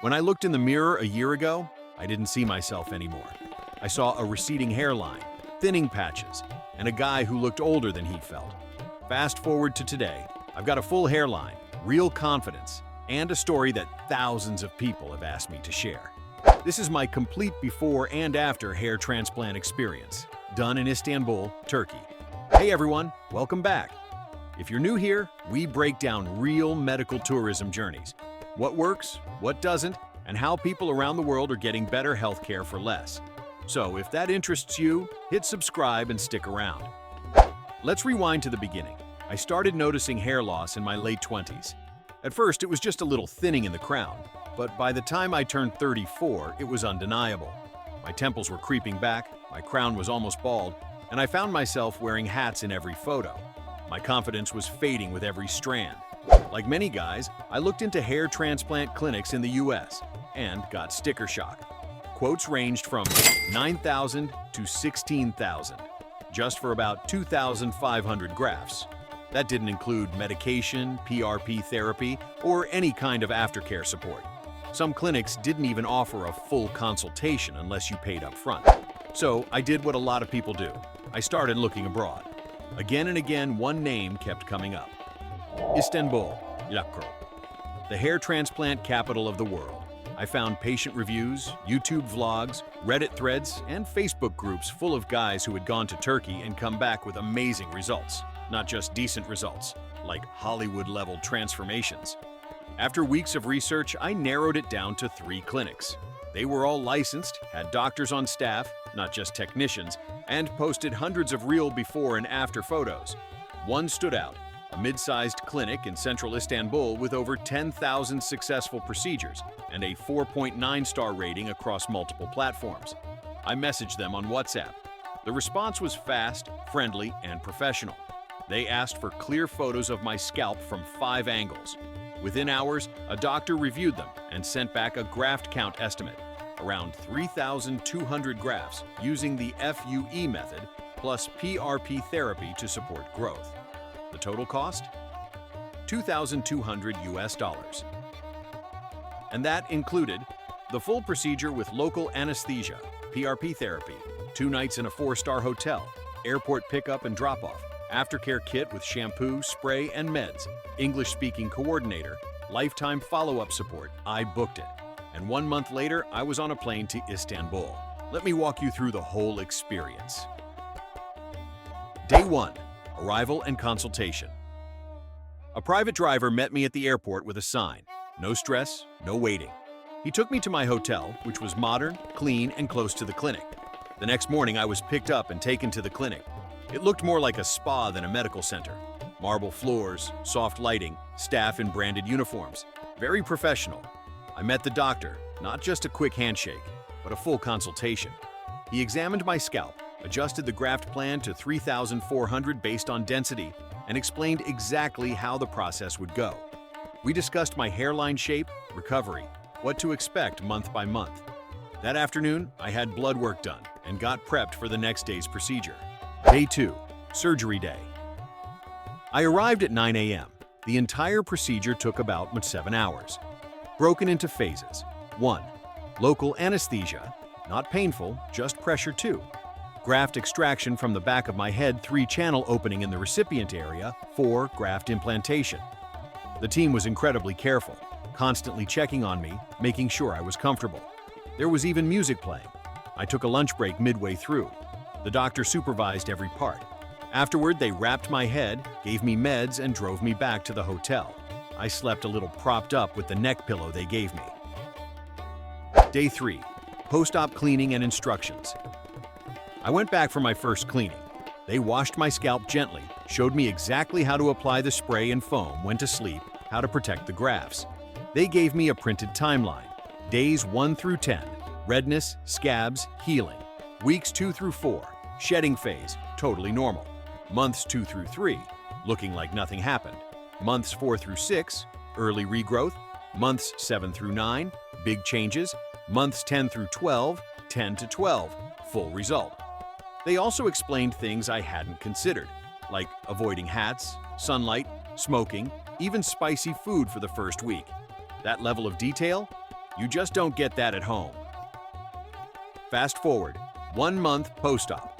When I looked in the mirror a year ago, I didn't see myself anymore. I saw a receding hairline, thinning patches, and a guy who looked older than he felt. Fast forward to today, I've got a full hairline, real confidence, and a story that thousands of people have asked me to share. This is my complete before and after hair transplant experience, done in Istanbul, Turkey. Hey everyone, welcome back. If you're new here, we break down real medical tourism journeys. What works, what doesn't, and how people around the world are getting better healthcare for less. So if that interests you, hit subscribe and stick around. Let's rewind to the beginning. I started noticing hair loss in my late 20s. At first, it was just a little thinning in the crown, but by the time I turned 34, it was undeniable. My temples were creeping back, my crown was almost bald, and I found myself wearing hats in every photo. My confidence was fading with every strand. Like many guys, I looked into hair transplant clinics in the US and got sticker shock. Quotes ranged from 9,000 to 16,000, just for about 2,500 grafts. That didn't include medication, PRP therapy, or any kind of aftercare support. Some clinics didn't even offer a full consultation unless you paid up front. So I did what a lot of people do. I started looking abroad. Again and again, one name kept coming up. Istanbul, the hair transplant capital of the world. I found patient reviews, YouTube vlogs, Reddit threads, and Facebook groups full of guys who had gone to Turkey and come back with amazing results. Not just decent results, like Hollywood-level transformations. After weeks of research, I narrowed it down to 3 clinics. They were all licensed, had doctors on staff, not just technicians, and posted hundreds of real before and after photos. One stood out, a mid-sized clinic in central Istanbul with over 10,000 successful procedures and a 4.9-star rating across multiple platforms. I messaged them on WhatsApp. The response was fast, friendly, and professional. They asked for clear photos of my scalp from 5 angles. Within hours, a doctor reviewed them and sent back a graft count estimate, around 3,200 grafts using the FUE method plus PRP therapy to support growth. The total cost? $2,200 US. And that included the full procedure with local anesthesia, PRP therapy, 2 nights in a 4-star hotel, airport pickup and drop-off, aftercare kit with shampoo, spray, and meds, English-speaking coordinator, lifetime follow-up support. I booked it. And 1 month later, I was on a plane to Istanbul. Let me walk you through the whole experience. Day 1. Arrival and consultation. A private driver met me at the airport with a sign. No stress, no waiting. He took me to my hotel, which was modern, clean, and close to the clinic. The next morning, I was picked up and taken to the clinic. It looked more like a spa than a medical center. Marble floors, soft lighting, staff in branded uniforms. Very professional. I met the doctor, not just a quick handshake, but a full consultation. He examined my scalp, adjusted the graft plan to 3,400 based on density, and explained exactly how the process would go. We discussed my hairline shape, recovery, what to expect month by month. That afternoon, I had blood work done and got prepped for the next day's procedure. Day 2, surgery day. I arrived at 9 a.m. The entire procedure took about 7 hours. Broken into phases. 1. Local anesthesia, not painful, just pressure 2. Graft extraction from the back of my head, 3-channel opening in the recipient area. 4. Graft implantation. The team was incredibly careful, constantly checking on me, making sure I was comfortable. There was even music playing. I took a lunch break midway through. The doctor supervised every part. Afterward, they wrapped my head, gave me meds, and drove me back to the hotel. I slept a little propped up with the neck pillow they gave me. Day 3. Post-op cleaning and instructions. I went back for my first cleaning. They washed my scalp gently, showed me exactly how to apply the spray and foam, when to sleep, how to protect the grafts. They gave me a printed timeline. Days 1 through 10, redness, scabs, healing. Weeks 2 through 4, shedding phase, totally normal. Months 2 through 3, looking like nothing happened. Months 4 through 6, early regrowth. Months 7 through 9, big changes. Months 10 through 12, 10 to 12, full result. They also explained things I hadn't considered, like avoiding hats, sunlight, smoking, even spicy food for the first week. That level of detail? You just don't get that at home. Fast forward, 1 month post-op.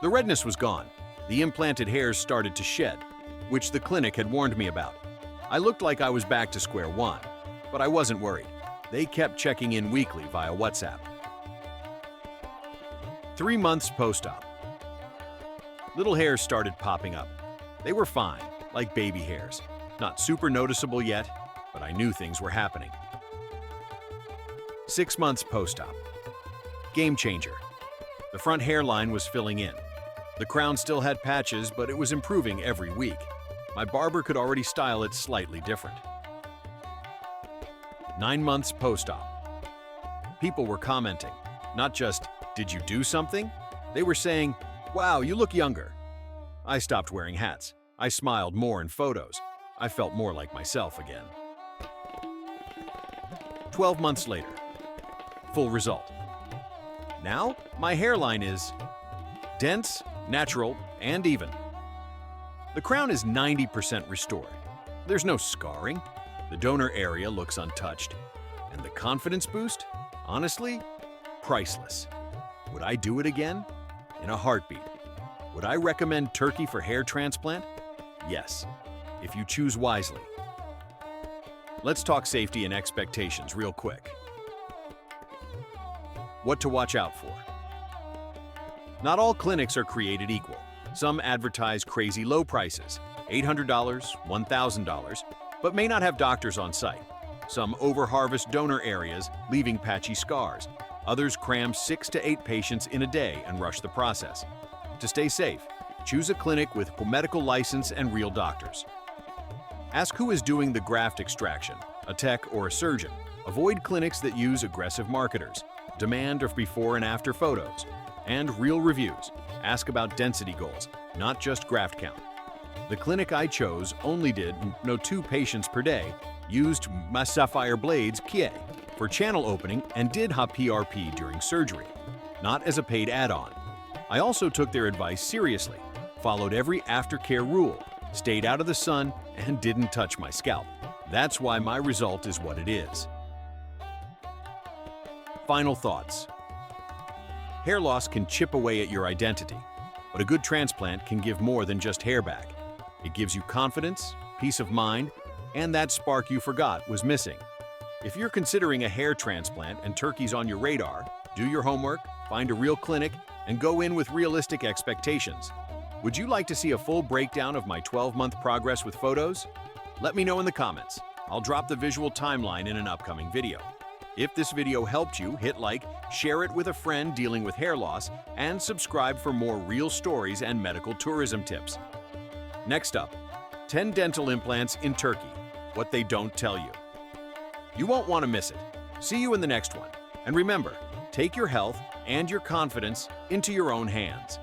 The redness was gone. The implanted hairs started to shed, which the clinic had warned me about. I looked like I was back to square one, but I wasn't worried. They kept checking in weekly via WhatsApp. 3 months post-op. Little hairs started popping up. They were fine, like baby hairs. Not super noticeable yet, but I knew things were happening. 6 months post-op. Game changer. The front hairline was filling in. The crown still had patches, but it was improving every week. My barber could already style it slightly different. 9 months post-op. People were commenting, not just, "Did you do something?" They were saying, "Wow, you look younger." I stopped wearing hats. I smiled more in photos. I felt more like myself again. 12 months later. Full result. Now, my hairline is dense, natural, and even. The crown is 90% restored. There's no scarring. The donor area looks untouched. And the confidence boost? Honestly, priceless. Would I do it again? In a heartbeat. Would I recommend Turkey for hair transplant? Yes, if you choose wisely. Let's talk safety and expectations real quick. What to watch out for. Not all clinics are created equal. Some advertise crazy low prices, $800, $1,000, but may not have doctors on site. Some over-harvest donor areas, leaving patchy scars. Others cram 6 to 8 patients in a day and rush the process. To stay safe, choose a clinic with a medical license and real doctors. Ask who is doing the graft extraction, a tech or a surgeon. Avoid clinics that use aggressive marketers. Demand of before and after photos. And real reviews. Ask about density goals, not just graft count. The clinic I chose only did 2 patients per day, used my sapphire blades Kie for channel opening and did PRP during surgery, not as a paid add-on. I also took their advice seriously, followed every aftercare rule, stayed out of the sun, and didn't touch my scalp. That's why my result is what it is. Final thoughts. Hair loss can chip away at your identity, but a good transplant can give more than just hair back. It gives you confidence, peace of mind, and that spark you forgot was missing. If you're considering a hair transplant and Turkey's on your radar, do your homework, find a real clinic, and go in with realistic expectations. Would you like to see a full breakdown of my 12-month progress with photos? Let me know in the comments. I'll drop the visual timeline in an upcoming video. If this video helped you, hit like, share it with a friend dealing with hair loss, and subscribe for more real stories and medical tourism tips. Next up, 10 dental implants in Turkey, what they don't tell you. You won't want to miss it. See you in the next one. And remember, take your health and your confidence into your own hands.